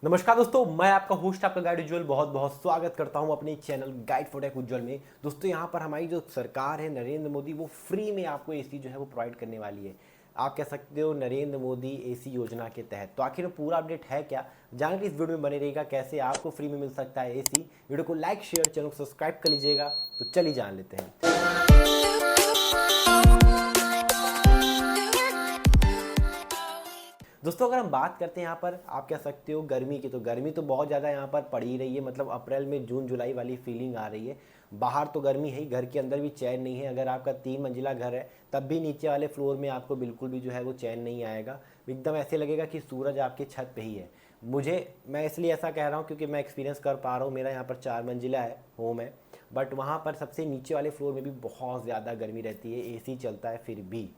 नमस्कार दोस्तों, मैं आपका होस्ट आपका गाइड उज्जवल बहुत बहुत स्वागत करता हूं अपने चैनल गाइड फॉर टेक उज्जवल में। दोस्तों यहां पर हमारी जो सरकार है नरेंद्र मोदी, वो फ्री में आपको एसी जो है वो प्रोवाइड करने वाली है। आप कह सकते हो नरेंद्र मोदी एसी योजना के तहत। तो आखिर पूरा अपडेट है क्या, जानने के इस वीडियो में बने रहेगा। कैसे आपको फ्री में मिल सकता है एसी। वीडियो को लाइक शेयर चैनल को सब्सक्राइब कर लीजिएगा। तो चलिए जान लेते हैं। दोस्तों अगर हम बात करते हैं यहाँ पर आप कह सकते हो गर्मी की, तो गर्मी तो बहुत ज़्यादा यहाँ पर पड़ ही रही है। मतलब अप्रैल में जून जुलाई वाली फीलिंग आ रही है। बाहर तो गर्मी है ही, घर के अंदर भी चैन नहीं है। अगर आपका 3 मंजिला घर है तब भी नीचे वाले फ्लोर में आपको बिल्कुल भी जो है वो चैन नहीं आएगा। एकदम ऐसे लगेगा कि सूरज आपके छत पे ही है। मैं इसलिए ऐसा कह रहा हूँ क्योंकि मैं एक्सपीरियंस कर पा रहा हूँ। मेरा यहाँ पर 4 मंजिला है, होम है, बट वहाँ पर सबसे नीचे वाले फ्लोर में भी बहुत ज़्यादा गर्मी रहती है। एसी चलता है फिर भी।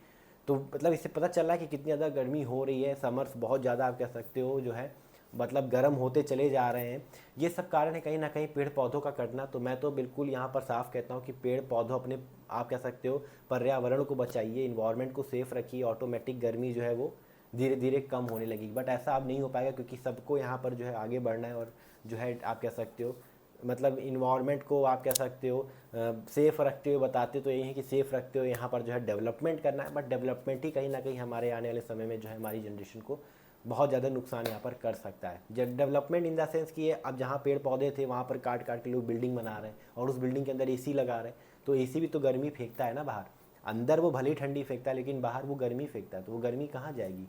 तो मतलब इससे पता चल रहा है कि कितनी ज़्यादा गर्मी हो रही है। समर्स बहुत ज़्यादा आप कह सकते हो जो है मतलब गर्म होते चले जा रहे हैं। ये सब कारण है कहीं ना कहीं पेड़ पौधों का कटना। तो मैं तो बिल्कुल यहाँ पर साफ कहता हूँ कि पेड़ पौधों अपने आप कह सकते हो पर्यावरण को बचाइए, इन्वायरमेंट को सेफ रखिए। ऑटोमेटिक गर्मी जो है वो धीरे धीरे कम होने लगेगी। बट ऐसा अब नहीं हो पाएगा क्योंकि सबको यहाँ पर जो है आगे बढ़ना है। और जो है आप कह सकते हो मतलब इन्वायरमेंट को आप कह सकते हो सेफ़ रखते हुए बताते तो यही है कि सेफ़ रखते हुए यहाँ पर जो है डेवलपमेंट करना है। बट डेवलपमेंट ही कहीं ना कहीं हमारे आने वाले समय में जो है हमारी जनरेशन को बहुत ज़्यादा नुकसान यहाँ पर कर सकता है। जब डेवलपमेंट इन द सेंस कि अब जहाँ पेड़ पौधे थे वहाँ पर काट काट के लोग बिल्डिंग बना रहे हैं और उस बिल्डिंग के अंदर एसी लगा रहे हैं। तो एसी भी तो गर्मी फेंकता है ना बाहर। अंदर वो भले ही ठंडी फेंकता है लेकिन बाहर वो गर्मी फेंकता है। तो वो गर्मी कहाँ जाएगी,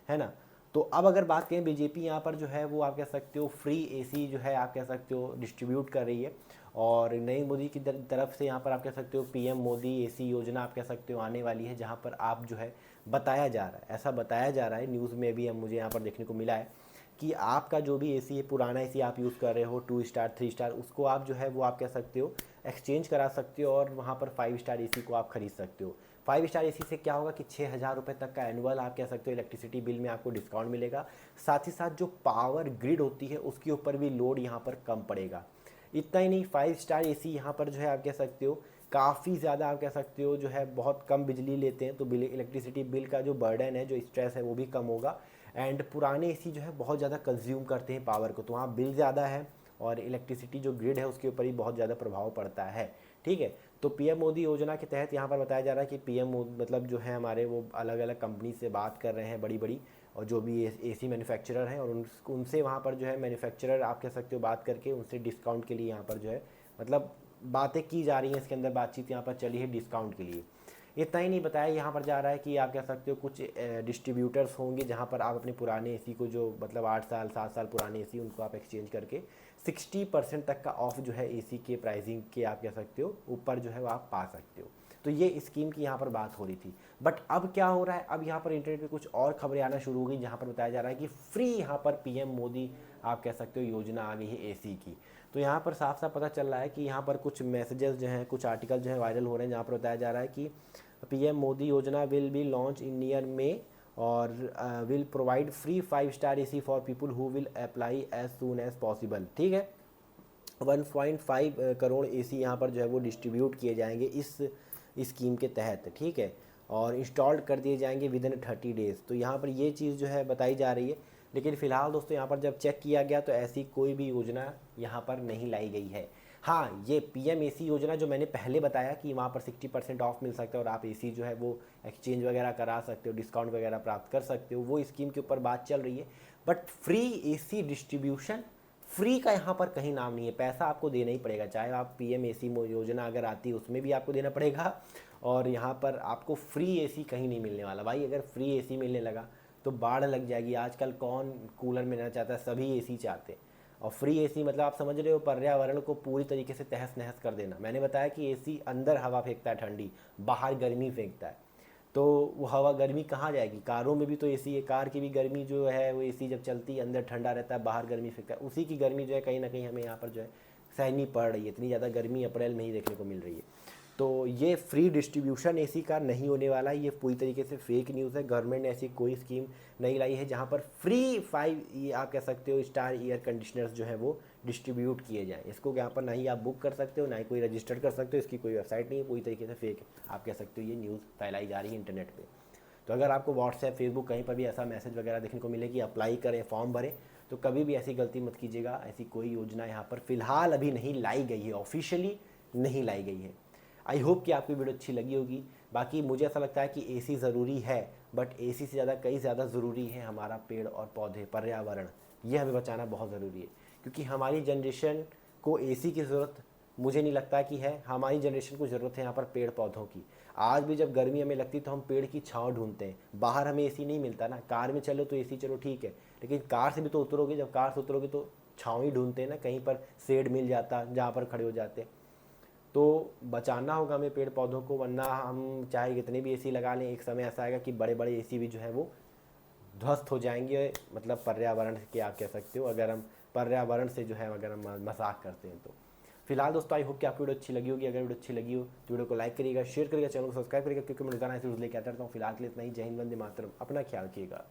है ना। तो अब अगर बात करें बीजेपी यहाँ पर जो है वो आप कह सकते हो फ्री एसी जो है आप कह सकते हो डिस्ट्रीब्यूट कर रही है। और नई मोदी की तरफ से यहाँ पर आप कह सकते हो पीएम मोदी एसी योजना आप कह सकते हो आने वाली है। जहाँ पर आप जो है बताया जा रहा है, ऐसा बताया जा रहा है न्यूज़ में भी, हम मुझे यहाँ पर देखने को मिला है कि आपका जो भी एसी है, पुराना एसी आप यूज़ कर रहे हो 2 स्टार 3 स्टार, उसको आप जो है वो आप कह सकते हो एक्सचेंज करा सकते हो और वहाँ पर 5 स्टार एसी को आप खरीद सकते हो। 5 स्टार एसी से क्या होगा कि 6,000 रुपये तक का एनुअल आप कह सकते हो इलेक्ट्रिसिटी बिल में आपको डिस्काउंट मिलेगा। साथ ही साथ जो पावर ग्रिड होती है उसके ऊपर भी लोड यहाँ पर कम पड़ेगा। इतना ही नहीं, 5 स्टार एसी यहाँ पर जो है आप कह सकते हो काफ़ी ज़्यादा आप कह सकते हो जो है बहुत कम बिजली लेते हैं। तो बिल इलेक्ट्रिसिटी बिल का जो बर्डन है, जो स्ट्रेस है, वो भी कम होगा। एंड पुराने एसी जो है बहुत ज़्यादा कंज्यूम करते हैं पावर को, तो वहाँ बिल ज़्यादा है और इलेक्ट्रिसिटी जो ग्रिड है उसके ऊपर ही बहुत ज़्यादा प्रभाव पड़ता है। ठीक है। तो पीएम मोदी योजना के तहत यहाँ पर बताया जा रहा है कि पीएम मतलब जो है हमारे वो अलग अलग कंपनी से बात कर रहे हैं, बड़ी बड़ी, और जो भी एसी मैन्युफैक्चरर हैं, और उनसे वहाँ पर जो है मैन्युफैक्चरर आप कह सकते हो बात करके उनसे डिस्काउंट के लिए यहाँ पर जो है मतलब बातें की जा रही हैं। इसके अंदर बातचीत यहाँ पर चली है डिस्काउंट के लिए। इतना ही नहीं बताया, यहाँ पर जा रहा है कि आप कह सकते हो कुछ डिस्ट्रीब्यूटर्स होंगे जहाँ पर आप अपने पुराने एसी को, जो मतलब 8 साल 7 साल पुराने एसी, उनको आप एक्सचेंज करके 60% तक का ऑफ जो है एसी के प्राइसिंग के आप कह सकते हो ऊपर जो है वो आप पा सकते हो। तो ये स्कीम की यहाँ पर बात हो रही थी। बट अब क्या हो रहा है, अब यहाँ पर इंटरनेट पे कुछ और खबरें आना शुरू हो गई जहाँ पर बताया जा रहा है कि फ्री यहाँ पर पीएम मोदी आप कह सकते हो योजना आ गई है एसी की। तो यहाँ पर साफ साफ पता चल रहा है कि यहाँ पर कुछ मैसेजेस जो हैं, कुछ आर्टिकल जो है वायरल हो रहे हैं जहाँ पर बताया जा रहा है कि पीएम मोदी योजना will be launch in near में और will provide free 5 star AC for people who will apply as soon as possible. ठीक है। 1.5 करोड़ एसी यहाँ पर जो है वो डिस्ट्रीब्यूट किए जाएंगे इस स्कीम के तहत। ठीक है। और इंस्टॉल्ड कर दिए जाएंगे विद इन 30 डेज़। तो यहाँ पर ये चीज़ जो है बताई जा रही है। लेकिन फ़िलहाल दोस्तों यहाँ पर जब चेक किया गया तो ऐसी कोई भी योजना यहाँ पर नहीं लाई गई है। हाँ, ये पीएम एसी योजना जो मैंने पहले बताया कि वहाँ पर 60% ऑफ मिल सकता है और आप एसी जो है वो एक्सचेंज वगैरह करा सकते हो, डिस्काउंट वगैरह प्राप्त कर सकते हो, वो स्कीम के ऊपर बात चल रही है। But free AC distribution, free का यहाँ पर कहीं नाम नहीं है। पैसा आपको देना ही पड़ेगा। चाहे आप पीएम एसी योजना अगर आती है उसमें भी आपको देना पड़ेगा, और यहाँ पर आपको फ्री एसी कहीं नहीं मिलने वाला। भाई अगर फ्री एसी मिलने लगा तो बाढ़ लग जाएगी। आजकल कौन कूलर मिलना चाहता है, सभी एसी चाहते हैं। और फ्री एसी मतलब आप समझ रहे हो पर्यावरण को पूरी तरीके से तहस नहस कर देना। मैंने बताया कि एसी अंदर हवा फेंकता है ठंडी, बाहर गर्मी फेंकता है। तो वो हवा गर्मी कहाँ जाएगी। कारों में भी तो एसी है, कार की भी गर्मी जो है वो एसी जब चलती है अंदर ठंडा रहता है, बाहर गर्मी फेंकता है। उसी की गर्मी जो है कहीं ना कहीं हमें यहाँ पर जो है सहनी पड़ रही है। इतनी ज़्यादा गर्मी अप्रैल में ही देखने को मिल रही है। तो ये फ्री डिस्ट्रीब्यूशन एसी का नहीं होने वाला है। ये पूरी तरीके से फेक न्यूज़ है। गवर्नमेंट ने ऐसी कोई स्कीम नहीं लाई है जहाँ पर फ्री 5 ये आप कह सकते हो स्टार एयर कंडीशनर्स जो है वो डिस्ट्रीब्यूट किए जाएँ। इसको यहाँ पर ना ही आप बुक कर सकते हो, ना ही कोई रजिस्टर कर सकते हो। इसकी कोई वेबसाइट नहीं है। पूरी तरीके से फेक आप कह सकते हो ये न्यूज़ फैलाई जा रही है इंटरनेट पर। तो अगर आपको व्हाट्सएप फेसबुक कहीं पर भी ऐसा मैसेज वगैरह देखने को मिले कि अप्लाई करें, फॉर्म भरें, तो कभी भी ऐसी गलती मत कीजिएगा। ऐसी कोई योजना यहाँ पर फिलहाल अभी नहीं लाई गई है, ऑफिशियली नहीं लाई गई है। आई होप कि आपकी वीडियो अच्छी लगी होगी। बाकी मुझे ऐसा लगता है कि एसी ज़रूरी है, बट एसी से ज़्यादा कई ज़्यादा ज़रूरी है हमारा पेड़ और पौधे, पर्यावरण, ये हमें बचाना बहुत ज़रूरी है। क्योंकि हमारी जनरेशन को एसी की ज़रूरत मुझे नहीं लगता कि है, हमारी जनरेशन को ज़रूरत है यहाँ पर पेड़ पौधों की। आज भी जब गर्मी हमें लगती तो हम पेड़ की छांव ढूंढते हैं, बाहर हमें एसी नहीं मिलता ना। कार में चलो तो एसी चलो ठीक है, लेकिन कार से भी तो उतरोगे, जब कार से उतरोगे तो छांव ही ढूंढते हैं ना, कहीं पर शेड मिल जाता जहाँ पर खड़े हो जाते। तो बचाना होगा हमें पेड़ पौधों को, वरना हम चाहे कितने भी एसी लगा लें, एक समय ऐसा आएगा कि बड़े बड़े एसी भी जो है वो ध्वस्त हो जाएंगे। मतलब पर्यावरण के आप कह सकते हो, अगर हम पर्यावरण से जो है अगर हम मजाक करते हैं तो। फिलहाल दोस्तों आई होप कि आपको वीडियो अच्छी लगी होगी। अगर वीडियो अच्छी लगी हो तो वीडियो को लाइक करिएगा, शेयर करिएगा, चैनल को सब्सक्राइब करिएगा, क्योंकि मैं रोजाना ऐसे लेके आता रहता हूँ। फिलहाल के लिए इतना ही। जय हिंद, वंदे मातरम। अपना ख्याल रखिएगा।